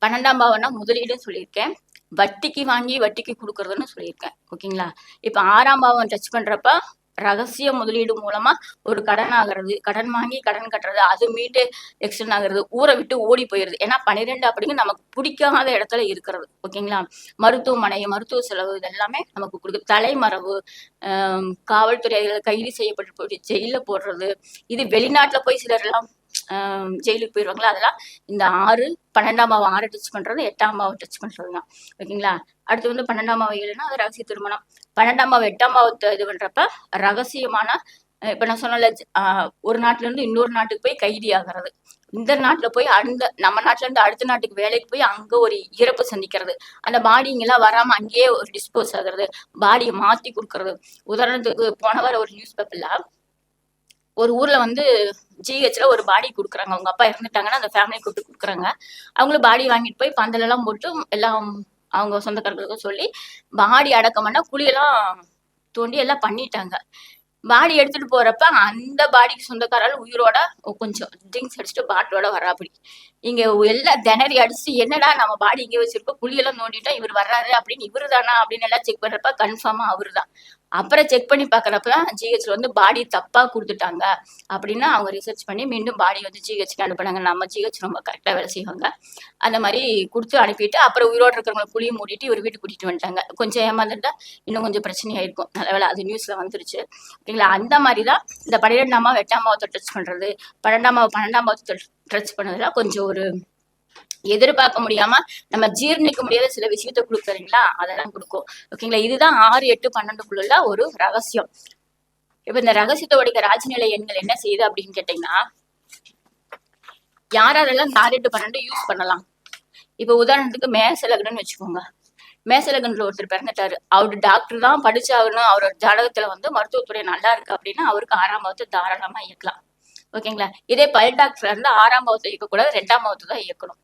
12ஆம் பாவம்னா முதலீடுன்னு சொல்லியிருக்கேன், வட்டிக்கு வாங்கி வட்டிக்கு கொடுக்கறதுன்னு சொல்லியிருக்கேன். ஓகேங்களா? இப்ப 6ஆம் பாவம் டச் பண்றப்ப ரகசிய முதலீடு மூலமா ஒரு கடன் ஆகிறது, கடன் வாங்கி கடன் கட்டுறது, அது மீட்டு எக்ஸ்டெண்ட் ஆகுறது, ஊரை விட்டு ஓடி போயிருது. ஏன்னா 12 அப்படிங்க நமக்கு பிடிக்காத இடத்துல இருக்கிறது. ஓகேங்களா? மருத்துவமனை, மருத்துவ செலவு இதெல்லாமே நமக்கு கொடுக்குது. தலைமறைவு, காவல்துறை கைது செய்யப்பட்டு போய் ஜெயில போடுறது, இது வெளிநாட்டுல போய் சிலர் எல்லாம் ஜெயிலுக்கு போயிடுவாங்களா, அதெல்லாம் இந்த 6, 12ஆம் பாவம் 6 டச் பண்றது, 8ஆம் பாவம் டச் பண்றதுதான். ஓகேங்களா? அடுத்து வந்து 12ஆம் பாவம் 7ன்னா அது ரகசிய திருமணம். 12ஆம் பாவம் 8ஆம் பாவத்தை இது பண்றப்ப ரகசியமான, இப்ப நான் சொன்னல, ஒரு நாட்டுல இருந்து இன்னொரு நாட்டுக்கு போய் கைதி ஆகிறது, இந்த நாட்டுல போய் நம்ம நாட்டுல இருந்து அடுத்த நாட்டுக்கு வேலைக்கு போய் அங்க ஒரு இறப்பு சந்திக்கிறது, அந்த பாடி இங்கெல்லாம் வராம அங்கேயே ஒரு டிஸ்போஸ் ஆகுறது, பாடியை மாத்தி கொடுக்கறது. உதாரணத்துக்கு போன வாரம் ஒரு நியூஸ் பேப்பர்ல ஒரு ஊர்ல வந்து ஜிஹெச்ல ஒரு பாடி கொடுக்குறாங்க. அவங்க அப்பா இறந்துட்டாங்கன்னா அந்த ஃபேமிலி கூப்பிட்டு கொடுக்குறாங்க. அவங்களும் பாடி வாங்கிட்டு போய் பந்தல் எல்லாம் போட்டு எல்லாம் அவங்க சொந்தக்காரர்களுக்கும் சொல்லி பாடி அடக்கம் பண்ணா குழியெல்லாம் தோண்டி எல்லாம் பண்ணிட்டாங்க. பாடி எடுத்துட்டு போறப்ப அந்த பாடிக்கு சொந்தக்காரால் உயிரோட கொஞ்சம் ட்ரிங்க்ஸ் அடிச்சுட்டு பாட்டிலோட வராப்படி. இங்க எல்லாம் திணறி அடிச்சுட்டு, என்னடா நம்ம பாடி இங்கே வச்சிருக்கோம், குழியெல்லாம் நோண்டிட்டா இவர் வர்றாரு அப்படின்னு, இவரு தானா அப்படின்னு எல்லாம் செக் பண்றப்ப கன்ஃபார்மா அவரு தான். அப்புறம் செக் பண்ணி பாக்குறப்பதான் ஜிஹெச்ல வந்து பாடி தப்பா கொடுத்துட்டாங்க அப்படின்னு அவங்க ரிசர்ச் பண்ணி மீண்டும் பாடி வந்து ஜிஹெச்க்கு அனுப்புனாங்க. நம்ம ஜிஹெச் ரொம்ப கரெக்டா வேலை செய்வாங்க. அந்த மாதிரி கொடுத்து அனுப்பிட்டு அப்புறம் உயிரோடு இருக்கிறவங்களை குழியை மூடிட்டு இவர் வீட்டுக்கு கூட்டிட்டு வந்துட்டாங்க. கொஞ்சம் ஏமாந்துட்டா இன்னும் கொஞ்சம் பிரச்சனையாயிருக்கும். நல்ல வேலை அது நியூஸ்ல வந்துருச்சு. ஓகேங்களா? அந்த மாதிரிதான் இந்த 12ஆம் பாவம் 8ஆம் பாவத்தை டச் பண்றது, 12ஆம் பாவம் 12ஆம் பாவத்தை டச் பண்ணதுல கொஞ்சம் ஒரு எதிர்பார்க்க முடியாம நம்ம ஜீர்ணிக்க முடியாத சில விஷயத்த கொடுக்குறீங்களா, அதெல்லாம் கொடுக்கும். ஓகேங்களா? இதுதான் 6, 8, 12க்குள்ள ஒரு ரகசியம். இப்ப இந்த ரகசியத்தை உடைக்க ராஜநிலை எண்கள் என்ன செய்யுது அப்படின்னு கேட்டீங்கன்னா, யாரெல்லாம் 6, 8, 12 யூஸ் பண்ணலாம். இப்ப உதாரணத்துக்கு மேசலகன்னு வச்சுக்கோங்க. மேசலகன்ல ஒருத்தர் பிறந்துட்டாரு, அவரு டாக்டர் தான் படிச்சாகணும், அவரோட ஜாதகத்துல வந்து மருத்துவத்துறை நல்லா இருக்கு அப்படின்னா அவருக்கு 6ஆம் பாவத்தை தாராளமா இயக்கலாம். ஓகேங்களா? இதே பல் டாக்டர் இருந்தா 6ஆம் பாவத்தை இயக்கக்கூடாது, 2ஆம் பாவத்தை தான் இயக்கணும்.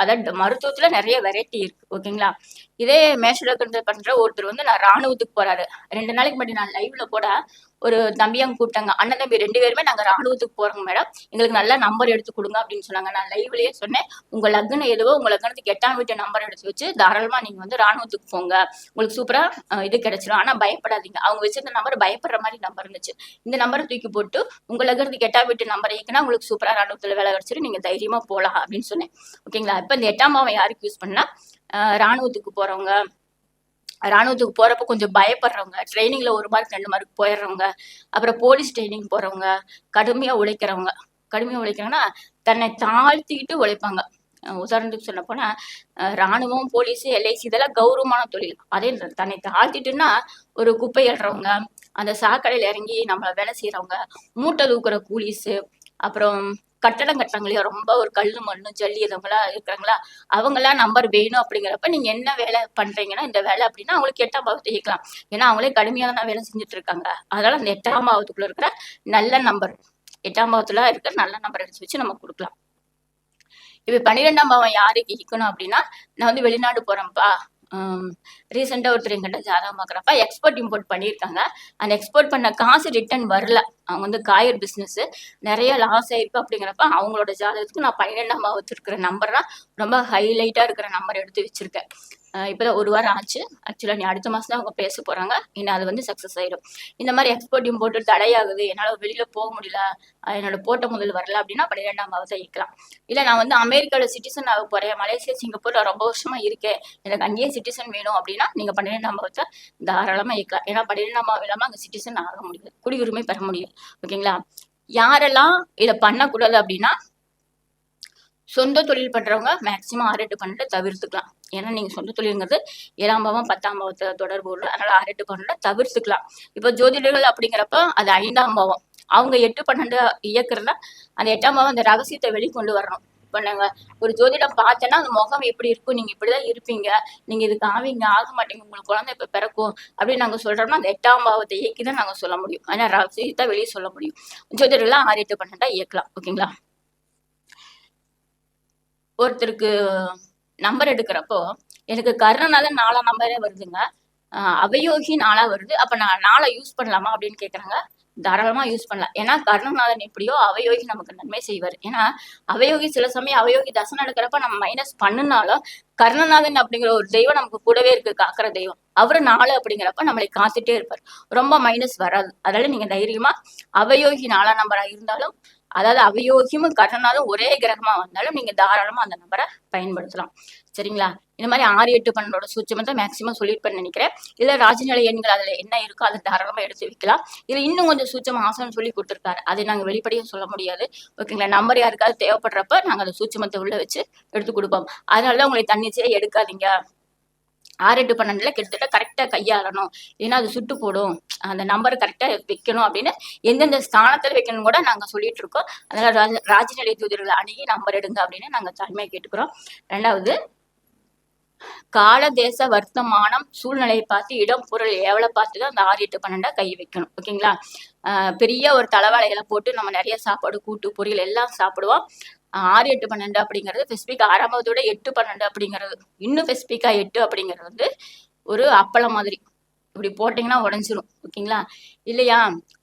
அதாவது மருத்துவத்துல நிறைய வெரைட்டி இருக்கு. ஓகேங்களா? இதே மேஷலகன் பண்ற ஒருத்தர் வந்து நான் ராணுவத்துக்கு போறாரு. 2 நாளைக்கு முன்னாடி நான் லைவ்ல கூட ஒரு தம்பியாங்க கூப்பிட்டாங்க, அண்ணன் தம்பி 2 பேருமே நாங்க ராணுவத்துக்கு போறோங்க மேடம், எங்களுக்கு நல்ல நம்பர் எடுத்து கொடுங்க அப்படின்னு சொன்னாங்க. நான் லைவ்லயே சொன்னேன், உங்க லக்னம் எதுவோ உங்க லக்னத்துக்கு 8ஆம் வீட்டு நம்பர் எடுத்து வச்சு தாராளமா நீங்க வந்து ராணுவத்துக்கு போங்க, உங்களுக்கு சூப்பரா இது கிடைச்சிடும். ஆனா பயப்படாதீங்க, அவங்க வச்சிருந்த நம்பர் பயப்படுற மாதிரி நம்பர் இருந்துச்சு. இந்த நம்பரை தூக்கி போட்டு உங்க லக்னத்துக்கு 8ஆம் வீட்டு நம்பர் இயக்குனா உங்களுக்கு சூப்பரா ராணுவத்துல வேலை கிடைச்சிடும், நீங்க தைரியமா போலாம் அப்படின்னு சொன்னேன். ஓகேங்களா? இப்ப இந்த 8ஆம் பாவம் யாருக்கு யூஸ் பண்ணா, ராணுவத்துக்கு போறவங்க, ராணுவத்துக்கு போறப்ப கொஞ்சம் பயப்படுறவங்க, ட்ரைனிங்ல 1 மார்க் 2 மார்க் போயிடுறவங்க, அப்புறம் போலீஸ் ட்ரைனிங் போறவங்க, கடுமையா உழைக்கிறவங்கன்னா தன்னை தாழ்த்திக்கிட்டு உழைப்பாங்க. உதாரணத்துக்கு சொல்ல போனா ராணுவம், போலீஸ், எல்ஐசி இதெல்லாம் கௌரவமான தொழில். அதே தன்னை தாழ்த்திட்டுன்னா ஒரு குப்பை எழுறவங்க, அந்த சாக்கடையில இறங்கி நம்மள வேலை செய்யறவங்க, மூட்டை தூக்குற கூலிஸு, அப்புறம் கட்டடம் கட்டுறாங்க ரொம்ப ஒரு கல்லு மண்ணு ஜல்லி இதவங்களா இருக்கிறாங்களா, அவங்கெல்லாம் நம்பர் வேணும். அப்படிங்கிறப்ப நீங்க என்ன வேலை பண்றீங்கன்னா இந்த வேலை அப்படின்னா அவங்களுக்கு 8ஆம் பாவத்தை இயக்கலாம். ஏன்னா அவங்களே கடுமையான வேலை செஞ்சுட்டு இருக்காங்க. அதனால அந்த 8ஆம் பாவத்துக்குள்ள இருக்கிற நல்ல நம்பர் 8ஆம் பாவத்துல இருக்கிற நல்ல நம்பர் எடுத்து வச்சு நம்ம கொடுக்கலாம். இப்ப 12ஆம் பாவம் யாருக்கு ஈக்கணும் அப்படின்னா, நான் வந்து வெளிநாடு போறேன்ப்பா. ரீசெண்டா ஒருத்தர் என்கிட்ட ஜாதகம் பார்க்குறப்ப எக்ஸ்போர்ட் இம்போர்ட் பண்ணியிருக்காங்க. அந்த எக்ஸ்போர்ட் பண்ண காசு ரிட்டர்ன் வரல. அவங்க வந்து காயர் பிசினஸ் நிறைய லாஸ் ஆயிருக்கு அப்படிங்கிறப்ப அவங்களோட ஜாதகத்துக்கு நான் 12ஆம் பாவத்தில் இருக்கிற நம்பர் தான் ரொம்ப ஹைலைட்டா இருக்கிற நம்பர் எடுத்து வச்சிருக்கேன். இப்போதான் 1 வாரம் ஆச்சு. ஆக்சுவலாக நீ அடுத்த மாதம் தான் அவங்க பேச போகிறாங்க. இன்னும் அது வந்து சக்ஸஸ் ஆயிடும். இந்த மாதிரி எக்ஸ்போர்ட் இம்போர்ட் தடையாகுது, என்னால் வெளியில் போக முடியல, என்னோட போட்ட முதல் வரல அப்படின்னா 12ஆம் பாவத்தை ஈக்கலாம். இல்லை நான் வந்து அமெரிக்காவில் சிட்டிசன் ஆக போகிறேன், மலேசியா சிங்கப்பூர்ல ரொம்ப வருஷமா இருக்கேன், எனக்கு அங்கேயே சிட்டிசன் வேணும் அப்படின்னா நீங்கள் 12ஆம் பாவத்தை தாராளமாக ஈக்கலாம். ஏன்னா 12ஆம் பாவம் இல்லாமல் அங்கே சிட்டிசன் ஆக முடியாது, குடியுரிமை பெற முடியும். ஓகேங்களா? யாரெல்லாம் இதை பண்ணக்கூடாது அப்படின்னா, சொந்த தொழில் பண்றவங்க மேக்சிமம் 6, 8, 12 தவிர்த்துக்கலாம். ஏன்னா நீங்க சொந்த தொழிலுங்கிறது 7ஆம் பாவம் 10ஆம் பாவத்தை தொடர்பு உள்ள, அதனால 6, 8, 12 தவிர்த்துக்கலாம். இப்போ ஜோதிடர்கள் அப்படிங்கிறப்ப அது 5ஆம் பாவம், அவங்க 8, 12 இயக்குறதுல அந்த 8ஆம் பாவம் அந்த ரகசியத்தை வெளிக்கொண்டு வரணும். இப்போ நாங்க ஒரு ஜோதிடம் பார்த்தேன்னா அந்த முகம் எப்படி இருக்கும், நீங்க இப்படிதான் இருப்பீங்க, நீங்க இதுக்கு ஆவீங்க, ஆக மாட்டீங்க, உங்களுக்கு குழந்தை இப்ப பிறக்கும் அப்படின்னு நாங்க சொல்றோம்னா அந்த 8ஆம் பாவத்தை இயக்கி தான் நாங்க சொல்ல முடியும். ஆனா ரகசியத்தை வெளியே சொல்ல முடியும். ஜோதிடர்கள் 6, 8, 12 இயக்கலாம். ஓகேங்களா? ஒருத்தருக்கு நம்பர் எடுக்கிறப்போ எனக்கு கர்ணநாதன் 4ஆம் நம்பரே வருதுங்க, அவயோகி 4ஆ வருது, அப்ப நான் 4 யூஸ் பண்ணலாமா அப்படின்னு கேட்குறாங்க. தாராளமா யூஸ் பண்ணலாம். ஏன்னா கர்ணநாதன் எப்படியோ அவயோகி நமக்கு நன்மை செய்வார். ஏன்னா அவயோகி சில சமயம் அவயோகி தசை நடக்கிறப்ப நம்ம மைனஸ் பண்ணுனாலும் கர்ணநாதன் அப்படிங்கிற ஒரு தெய்வம் நமக்கு கூடவே இருக்கு, காக்கிற தெய்வம். அவரு 4 அப்படிங்கிறப்ப நம்மளை காத்துட்டே இருப்பார், ரொம்ப மைனஸ் வராது. அதனால நீங்க தைரியமா அவயோகி 4ஆம் நம்பரா இருந்தாலும், அதாவது அவயோகியும் கர்ணநாதன் ஒரே கிரகமா வந்தாலும் நீங்க தாராளமா அந்த நம்பரை பயன்படுத்தலாம். சரிங்களா? இந்த மாதிரி 6, 8, 12 சூட்சமத்தை மேக்சிமம் சொல்லியிருப்பேன்னு நினைக்கிறேன். இல்ல ராஜநிலை எண்கள் அதுல என்ன இருக்கோ அதை தாராளமா எடுத்து வைக்கலாம். இதுல இன்னும் கொஞ்சம் சூட்சமா ஆசனம் சொல்லி கொடுத்துருக்காரு, அதை நாங்க வெளிப்படையா சொல்ல முடியாது. ஓகேங்களா? நம்பர் யாருக்காவது தேவைப்படுறப்ப நாங்க அந்த சூட்சமத்தை உள்ள வச்சு எடுத்து கொடுப்போம். அதனாலதான் உங்களை தன்னிச்சையா எடுக்காதீங்க. 6, 8, 12 கிட்டத்தட்ட கரெக்டா கையாளணும், ஏன்னா அது சுட்டு போடும், அந்த நம்பர் கரெக்டா வைக்கணும் அப்படின்னு எந்தெந்த ஸ்தானத்துல வைக்கணும் கூட நாங்க சொல்லிட்டு இருக்கோம். அதனால ராஜநிலை ஜோதிடர்களை அணுகி நம்பர் எடுங்க அப்படின்னு நாங்க தாழ்மையா கேட்டுக்கிறோம். 2வது, கால தேச வர்த்தமானம் சூழ்நிலையை பார்த்து இடம் பொருள் ஏவலை பார்த்துதான் அந்த 6, 8, 12 கை வைக்கணும். ஓகேங்களா? பெரிய ஒரு தலைவாழைகளை போட்டு நம்ம நிறைய சாப்பாடு, கூட்டு, பொரியல் எல்லாம் சாப்பிடுவோம். 6, 8, 12 அப்படிங்கிறது ஸ்பெசிபிக்கா 6ஆம் பாவத்தோட 8, 12 அப்படிங்கிறது இன்னும் ஸ்பெசிபிக்கா 8 அப்படிங்கிறது வந்து ஒரு அப்பளம் மாதிரி இப்படி போட்டீங்கன்னா உடஞ்சிரும். ஓகேங்களா? இல்லையா,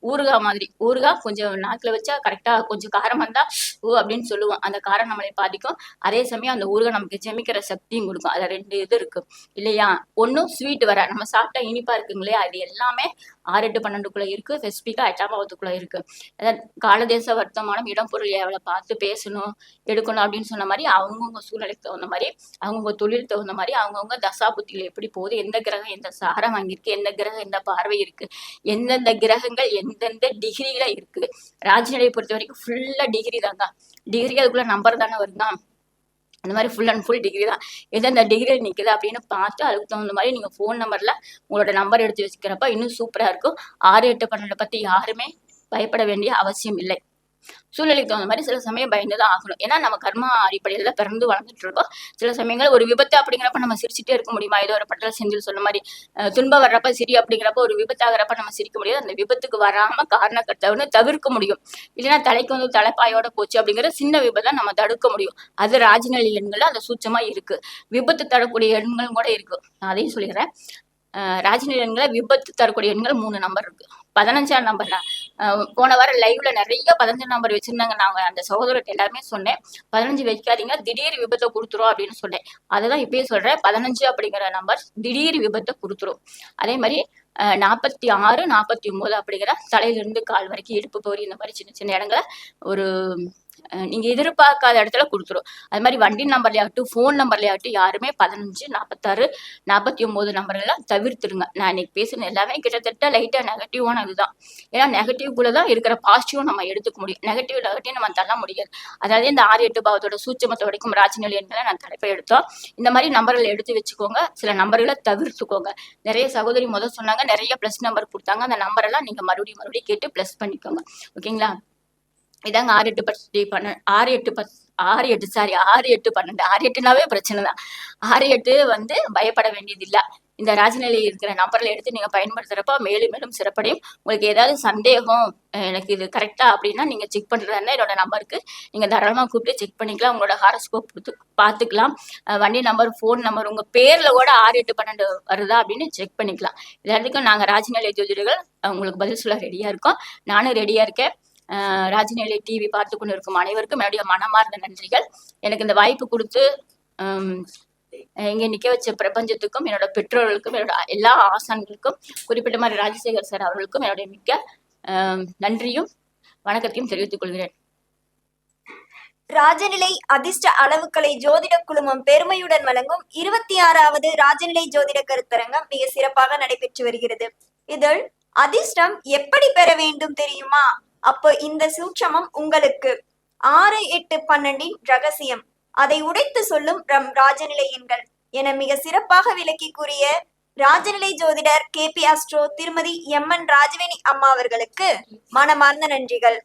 ஊறுகாய் மாதிரி, ஊறுகாய் கொஞ்சம் நாக்குல வச்சா கரெக்டா கொஞ்சம் காரமா இருந்தா ஓ அப்படின்னு சொல்லுவோம், அந்த காரம் நம்மளை பாதிக்கும். அதே சமயம் அந்த ஊறுகாய் நமக்கு ஜெமிக்கிற சக்தியும் கொடுக்கும். அதுல 2 இது இருக்கு இல்லையா? ஒன்னும் ஸ்வீட் வர நம்ம சாப்பிட்டா இனிப்பா இருக்குங்க இல்லையா, அது எல்லாமே 6, 8, 12க்குள்ள இருக்கு, ஸ்பெசிபிக்கா 8ஆம் பாவத்துக்குள்ள இருக்கு. அதாவது காலதேச வர்த்தமானம் இடம் பொருள் ஏவலை பார்த்து பேசணும், எடுக்கணும் அப்படின்னு சொன்ன மாதிரி அவங்கவுங்க சூழ்நிலைக்கு தகுந்த மாதிரி, அவங்கவுங்க தொழில் தகுந்த மாதிரி, அவங்கவுங்க தசா புத்திகள் எப்படி போகுது, எந்த கிரகம் எந்த சாரம் வாங்கியிருக்கு, எந்த கிரகம் எந்த பார்வை இருக்கு, எந்தெந்த கிரகங்கள் எந்தெந்த டிகிரில இருக்கு. ராஜநிலையை பொறுத்த வரைக்கும் ஃபுல்லா டிகிரி தாங்க, டிகிரி அதுக்குள்ள நம்பர் தானே வருங்க. அந்த மாதிரி ஃபுல் அண்ட் ஃபுல் டிகிரி தான். எந்தெந்த டிகிரியில் நிற்குது அப்படின்னு பார்த்து அதுக்கு தகுந்த மாதிரி நீங்கள் ஃபோன் நம்பரில் உங்களோட நம்பர் எடுத்து வச்சுக்கிறப்ப இன்னும் சூப்பராக இருக்கும். 6, 8, 12 பற்றி யாருமே பயப்பட வேண்டிய அவசியம் இல்லை. சூழ்நிலைக்கு தகுந்த மாதிரி சில சமயம் பயந்துதான் ஆகணும். ஏன்னா நம்ம கர்மா அடிப்படையில பிறந்து வளர்ந்துட்டு இருக்கோம். சில சமயங்கள் ஒரு விபத்து அப்படிங்கிறப்ப நம்ம சிரிச்சுட்டே இருக்க முடியுமா? ஏதோ ஒரு பட்டல செந்தில் சொன்ன மாதிரி துன்பம் வர்றப்ப சிரி அப்படிங்கிறப்ப ஒரு விபத்தாகிறப்ப நம்ம சிரிக்க முடியாது. அந்த விபத்துக்கு வராம காரணக்கர்த்தாவுன்னு தவிர்க்க முடியும். இல்லைன்னா தலைக்கு வந்து தலைப்பாயோட போச்சு அப்படிங்கிற சின்ன விபத்தை நம்ம தடுக்க முடியும். அது ராஜநிலை எண்கள் அந்த சூட்சமா இருக்கு. விபத்து தரக்கூடிய எண்களும் கூட இருக்கு, நான் அதையும் சொல்லிடுறேன். ராஜநிலை எண்களை விபத்து தரக்கூடிய எண்கள் 3 நம்பர் இருக்கு. 15ஆம் நம்பர் போன வாரம் லைவ்ல நிறைய 15 நம்பர் வச்சிருந்தாங்க. நாங்க அந்த சகோதரர்கிட்ட எல்லாருமே சொன்னேன், 15 வைக்காதீங்க, திடீர் விபத்தை கொடுத்துரும் அப்படின்னு சொன்னேன். அதைதான் இப்பயே சொல்றேன், 15 அப்படிங்கிற நம்பர் திடீர் விபத்தை கொடுத்துரும். அதே மாதிரி 46, 49 அப்படிங்கிற தலையிலிருந்து கால் வரைக்கும் இடுப்பு பகுதி இந்த மாதிரி சின்ன சின்ன இடங்களை ஒரு நீங்க எதிர்பார்க்காத இடத்துல கொடுத்துரும். அது மாதிரி வண்டி நம்பர்லயாகட்டும், ஃபோன் நம்பர்லயாகட்டும் யாருமே 15, 46, 49 நம்பர்லாம் தவிர்த்துருங்க. நான் இன்னைக்கு பேசுன எல்லாமே கிட்டத்தட்ட லைட்டா நெகட்டிவான இதுதான். ஏன்னா நெகட்டிவ்குள்ளதான் இருக்கிற பாசிட்டிவும் நம்ம எடுத்துக்க முடியும், நெகட்டிவ் நம்ம தள்ள முடியாது. அதாவது இந்த 6, 8 பாவத்தோட சூட்சமத்தை வரைக்கும் ராஜநிலை எண்களை நான் தலைப்பை எடுத்தோம். இந்த மாதிரி நம்பர்களை எடுத்து வச்சுக்கோங்க, சில நம்பர்களை தவிர்த்துக்கோங்க. நிறைய சகோதரி சொன்னாங்க, நிறைய பிளஸ் நம்பர் கொடுத்தாங்க, அந்த நம்பரெல்லாம் நீங்க மறுபடியும் கேட்டு பிளஸ் பண்ணிக்கோங்க. ஓகேங்களா? இதாங்க 6, 8, 12, 6, 8 12, 6, 8னாவே பிரச்சனை தான். 6, 8 வந்து பயப்பட வேண்டியது இல்லை. இந்த ராஜநிலையில் இருக்கிற நம்பரில் எடுத்து நீங்கள் பயன்படுத்துகிறப்ப மேலும் மேலும் சிறப்படையும். உங்களுக்கு ஏதாவது சந்தேகம் எனக்கு இது கரெக்டா அப்படின்னா நீங்கள் செக் பண்ணுறதுனா என்னோட நம்பருக்கு நீங்கள் தாராளமாக கூப்பிட்டு செக் பண்ணிக்கலாம். உங்களோட ஹாரோஸ்கோப் பார்த்துக்கலாம். வண்டி நம்பர், ஃபோன் நம்பர், உங்கள் பேரில் கூட 6, 8, 12 வருதா அப்படின்னு செக் பண்ணிக்கலாம். எல்லாத்துக்கும் நாங்கள் ராஜநிலை ஜோதிடர்கள் உங்களுக்கு பதில் சொல்ல ரெடியாக இருக்கோம். நானும் ரெடியாக இருக்கேன். ராஜநிலை டிவி பார்த்து கொண்டு இருக்கும் அனைவருக்கும் என்னுடைய மனமார்ந்த நன்றிகள். எனக்கு இந்த வாய்ப்பு கொடுத்து இங்கே நிற்க வச்ச பிரபஞ்சத்துக்கும், என்னோட பெற்றோர்களுக்கும், என்னோட எல்லா ஆசான்களுக்கும், குறிப்பிட்ட மாதிரி ராஜசேகர் சார் அவர்களுக்கும் என்னுடைய மிக்க நன்றியும் வணக்கத்தையும் தெரிவித்துக் கொள்கிறேன். ராஜநிலை அதிர்ஷ்ட அளவுகளை ஜோதிட குழுமம் பெருமையுடன் வழங்கும் 26வது ராஜநிலை ஜோதிட கருத்தரங்கம் மிக சிறப்பாக நடைபெற்று வருகிறது. இதில் அதிர்ஷ்டம் எப்படி பெற வேண்டும் தெரியுமா? அப்போ இந்த சூட்சமம் உங்களுக்கு 6, 8, 12 ரகசியம், அதை உடைத்து சொல்லும் ராஜநிலை எண்கள் என மிக சிறப்பாக விளக்கி கூறிய ராஜநிலை ஜோதிடர் KP அஸ்ட்ரோ திருமதி MN ராஜவேணி அம்மா அவர்களுக்கு மனமார்ந்த நன்றிகள்.